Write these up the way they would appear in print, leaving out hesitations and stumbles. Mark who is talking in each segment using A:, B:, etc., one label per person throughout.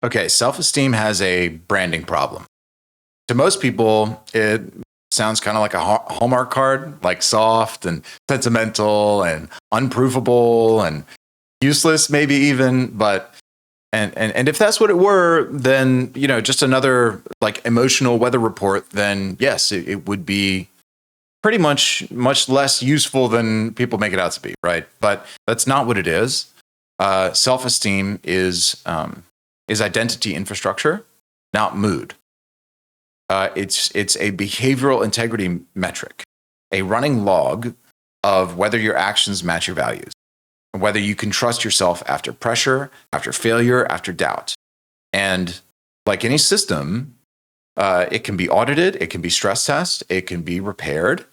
A: Okay, self-esteem has a branding problem. To most people, it sounds kind of like a Hallmark card, like soft and sentimental and unprovable and useless, maybe even. But and if that's what it were, then just another like emotional weather report. Then yes, it would be pretty much less useful than people make it out to be, right? But that's not what it is. Self-esteem is identity infrastructure, not mood. It's a behavioral integrity metric, a running log of whether your actions match your values, whether you can trust yourself after pressure, after failure, after doubt. And like any system, it can be audited, it can be stress tested, it can be repaired.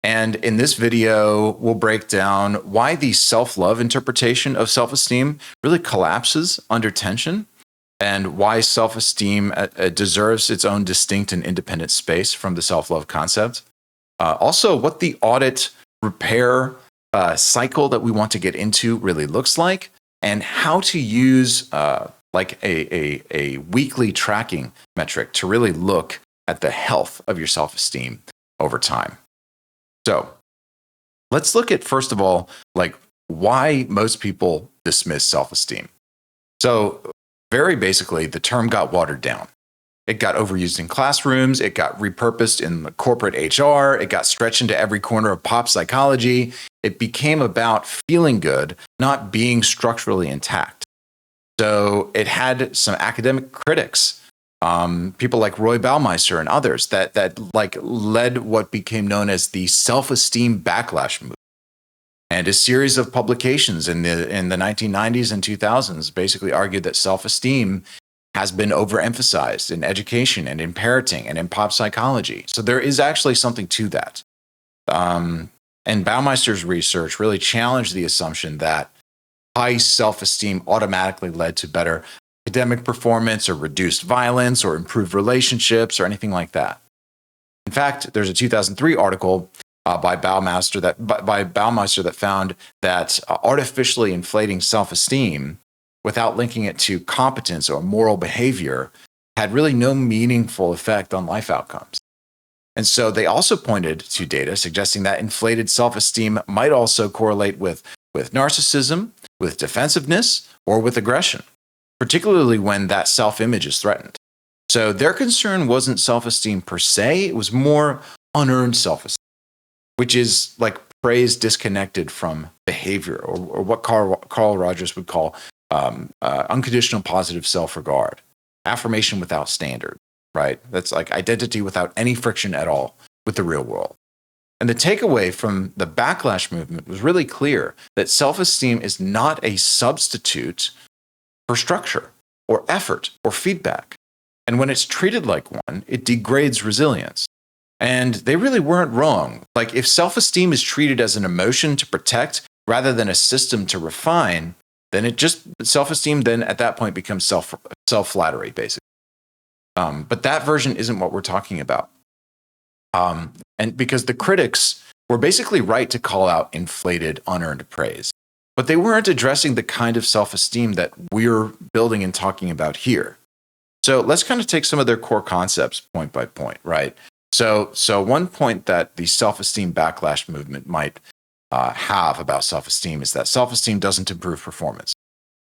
A: And in this video, we'll break down why the self-love interpretation of self-esteem really collapses under tension, and why self-esteem deserves its own distinct and independent space from the self-love concept. Also, what the audit repair cycle that we want to get into really looks like, and how to use like a weekly tracking metric to really look at the health of your self-esteem over time. So let's look at, first of all, like why most people dismiss self-esteem. So very basically, the term got watered down. It got overused in classrooms. It got repurposed in the corporate HR. It got stretched into every corner of pop psychology. It became about feeling good, not being structurally intact. So it had some academic critics, people like Roy Baumeister and others that like led what became known as the self-esteem backlash movement. And a series of publications in the 1990s and 2000s basically argued that self-esteem has been overemphasized in education and in parenting and in pop psychology. So there is actually something to that. And Baumeister's research really challenged the assumption that high self-esteem automatically led to better academic performance or reduced violence or improved relationships or anything like that. In fact, there's a 2003 article by Baumeister that found that artificially inflating self-esteem without linking it to competence or moral behavior had really no meaningful effect on life outcomes. And so they also pointed to data suggesting that inflated self-esteem might also correlate with narcissism, with defensiveness, or with aggression, particularly when that self-image is threatened. So their concern wasn't self-esteem per se, it was more unearned self-esteem, which is like praise disconnected from behavior, or what Carl Rogers would call unconditional positive self-regard, affirmation without standard, right? That's like identity without any friction at all with the real world. And the takeaway from the backlash movement was really clear that self-esteem is not a substitute for structure or effort or feedback. And when it's treated like one, it degrades resilience. And they really weren't wrong. Like if self-esteem is treated as an emotion to protect rather than a system to refine, then self-esteem then at that point becomes self-flattery, basically. But that version isn't what we're talking about. And because the critics were basically right to call out inflated, unearned praise, but they weren't addressing the kind of self-esteem that we're building and talking about here. So let's kind of take some of their core concepts point by point, right? So one point that the self-esteem backlash movement might have about self-esteem is that self-esteem doesn't improve performance.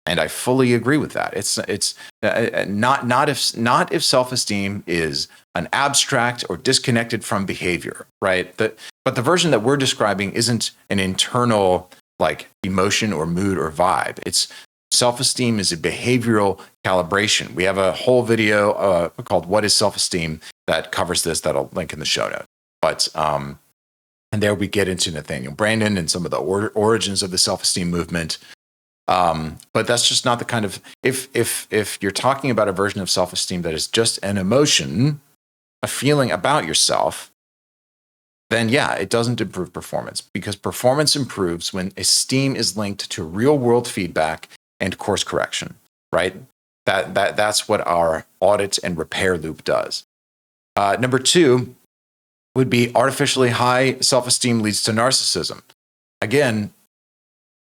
A: And I fully agree with that. It's not if self-esteem is an abstract or disconnected from behavior, right? But the version that we're describing isn't an internal like emotion or mood or vibe. It's self-esteem is a behavioral calibration. We have a whole video called "What is Self-Esteem" that covers this. That I'll link in the show notes. But and there we get into Nathaniel Branden and some of the origins of the self-esteem movement. But that's just not the kind of, if you're talking about a version of self-esteem that is just an emotion, a feeling about yourself, then yeah, it doesn't improve performance, because performance improves when esteem is linked to real world feedback and course correction, right? That's what our audit and repair loop does. Number two would be artificially high self-esteem leads to narcissism. Again,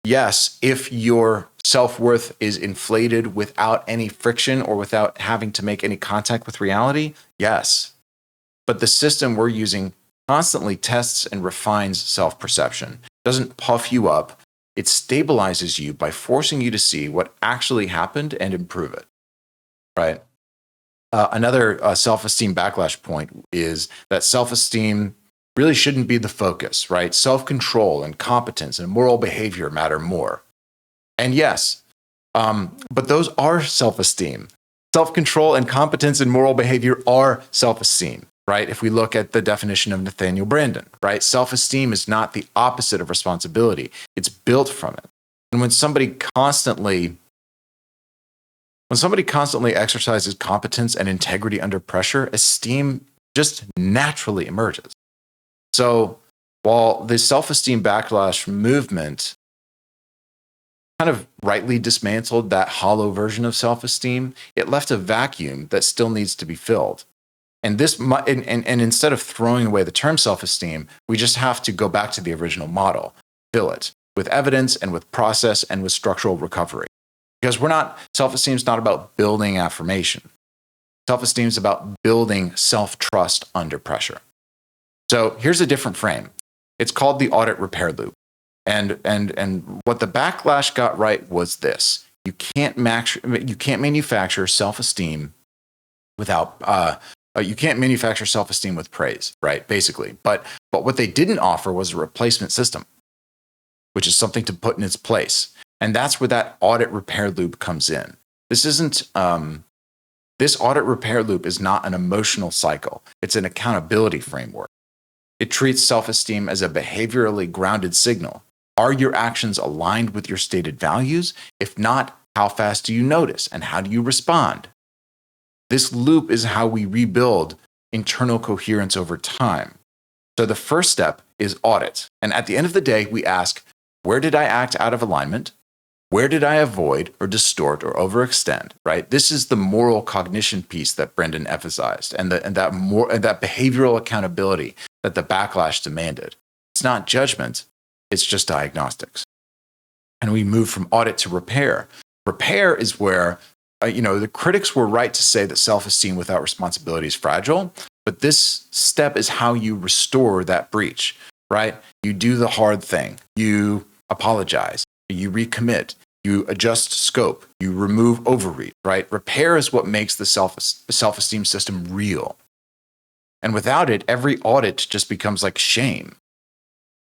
A: yes, if your self-worth is inflated without any friction or without having to make any contact with reality? Yes. But the system we're using constantly tests and refines self-perception. It doesn't puff you up. It stabilizes you by forcing you to see what actually happened and improve it, right? Another self-esteem backlash point is that self-esteem really shouldn't be the focus, right? Self-control and competence and moral behavior matter more. And yes, but those are self-esteem. Self-control and competence and moral behavior are self-esteem, right? If we look at the definition of Nathaniel Branden, right? Self-esteem is not the opposite of responsibility. It's built from it. And when somebody constantly exercises competence and integrity under pressure, esteem just naturally emerges. So while the self-esteem backlash movement kind of rightly dismantled that hollow version of self-esteem, it left a vacuum that still needs to be filled. And instead of throwing away the term self-esteem, we just have to go back to the original model, fill it with evidence and with process and with structural recovery. Because self-esteem is not about building affirmation. Self-esteem is about building self-trust under pressure. So here's a different frame. It's called the audit repair loop. And what the backlash got right was this. You can't manufacture self-esteem without you can't manufacture self-esteem with praise, right? Basically. But what they didn't offer was a replacement system, which is something to put in its place. And that's where that audit repair loop comes in. This audit repair loop is not an emotional cycle. It's an accountability framework. It treats self-esteem as a behaviorally grounded signal. Are your actions aligned with your stated values? If not, how fast do you notice and how do you respond? This loop is how we rebuild internal coherence over time. So the first step is audit. And at the end of the day, we ask, where did I act out of alignment? Where did I avoid or distort or overextend, right? This is the moral cognition piece that Branden emphasized and that behavioral accountability that the backlash demanded. It's not judgment, it's just diagnostics. And we move from audit to repair. Repair is where, the critics were right to say that self-esteem without responsibility is fragile, but this step is how you restore that breach, right? You do the hard thing. You apologize. You recommit, you adjust scope, you remove overreach, right? Repair is what makes the self-esteem system real. And without it, every audit just becomes like shame.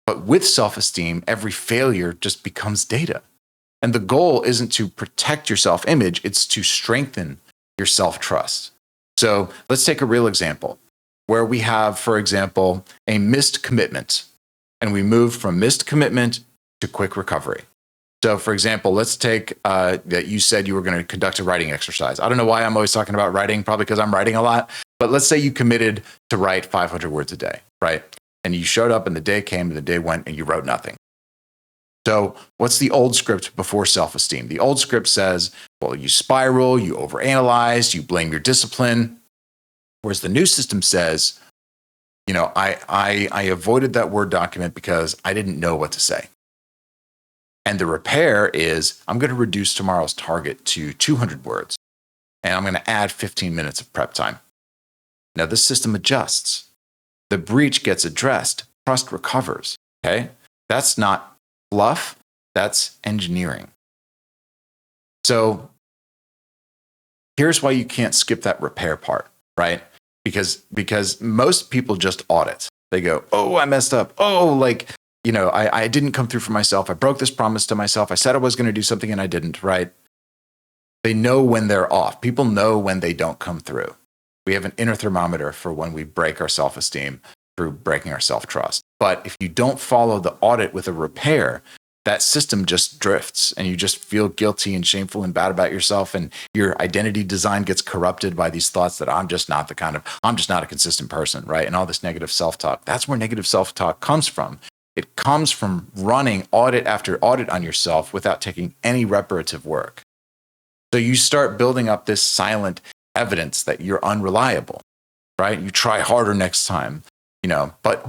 A: But with self-esteem, every failure just becomes data. And the goal isn't to protect your self-image, it's to strengthen your self-trust. So let's take a real example where we have, for example, a missed commitment, and we move from missed commitment to quick recovery. So, for example, let's take that you said you were going to conduct a writing exercise. I don't know why I'm always talking about writing, probably because I'm writing a lot. But let's say you committed to write 500 words a day, right? And you showed up and the day came and the day went and you wrote nothing. So what's the old script before self-esteem? The old script says, well, you spiral, you overanalyze, you blame your discipline. Whereas the new system says, I avoided that Word document because I didn't know what to say. And the repair is, I'm going to reduce tomorrow's target to 200 words, and I'm going to add 15 minutes of prep time. Now, the system adjusts. The breach gets addressed. Trust recovers, okay? That's not fluff. That's engineering. So here's why you can't skip that repair part, right? Because most people just audit. They go, oh, I messed up. Oh, I didn't come through for myself. I broke this promise to myself. I said I was going to do something and I didn't, right? They know when they're off. People know when they don't come through. We have an inner thermometer for when we break our self-esteem through breaking our self-trust. But if you don't follow the audit with a repair, that system just drifts and you just feel guilty and shameful and bad about yourself. And your identity design gets corrupted by these thoughts that I'm just not a consistent person, right? And all this negative self-talk. That's where negative self-talk comes from. It comes from running audit after audit on yourself without taking any reparative work. So you start building up this silent evidence that you're unreliable, right? You try harder next time, but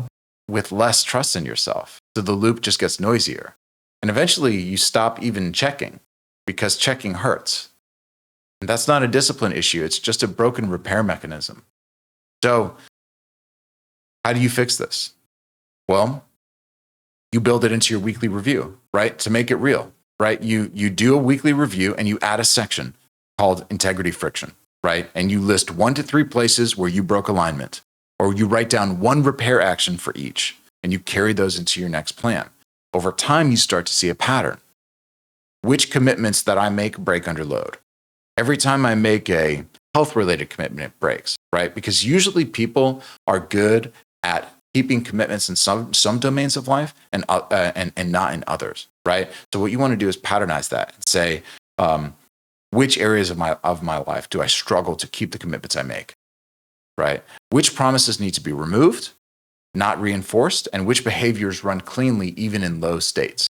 A: with less trust in yourself. So the loop just gets noisier. And eventually you stop even checking. because checking hurts. And that's not a discipline issue. It's just a broken repair mechanism. So how do you fix this? Well, you build it into your weekly review, right? To make it real, right? You do a weekly review and you add a section called integrity friction, right? And you list 1 to 3 places where you broke alignment, or you write down 1 repair action for each, and you carry those into your next plan. Over time, you start to see a pattern. Which commitments that I make break under load? Every time I make a health-related commitment, it breaks, right? Because usually people are good at keeping commitments in some domains of life and not in others, right? So what you want to do is patternize that and say, which areas of my life do I struggle to keep the commitments I make, right? Which promises need to be removed, not reinforced, and which behaviors run cleanly even in low states.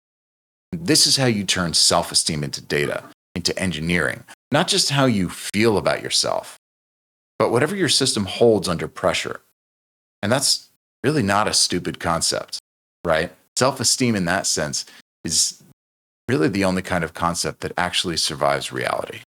A: This is how you turn self-esteem into data, into engineering, not just how you feel about yourself, but whatever your system holds under pressure. And that's really not a stupid concept, right? Self-esteem in that sense is really the only kind of concept that actually survives reality.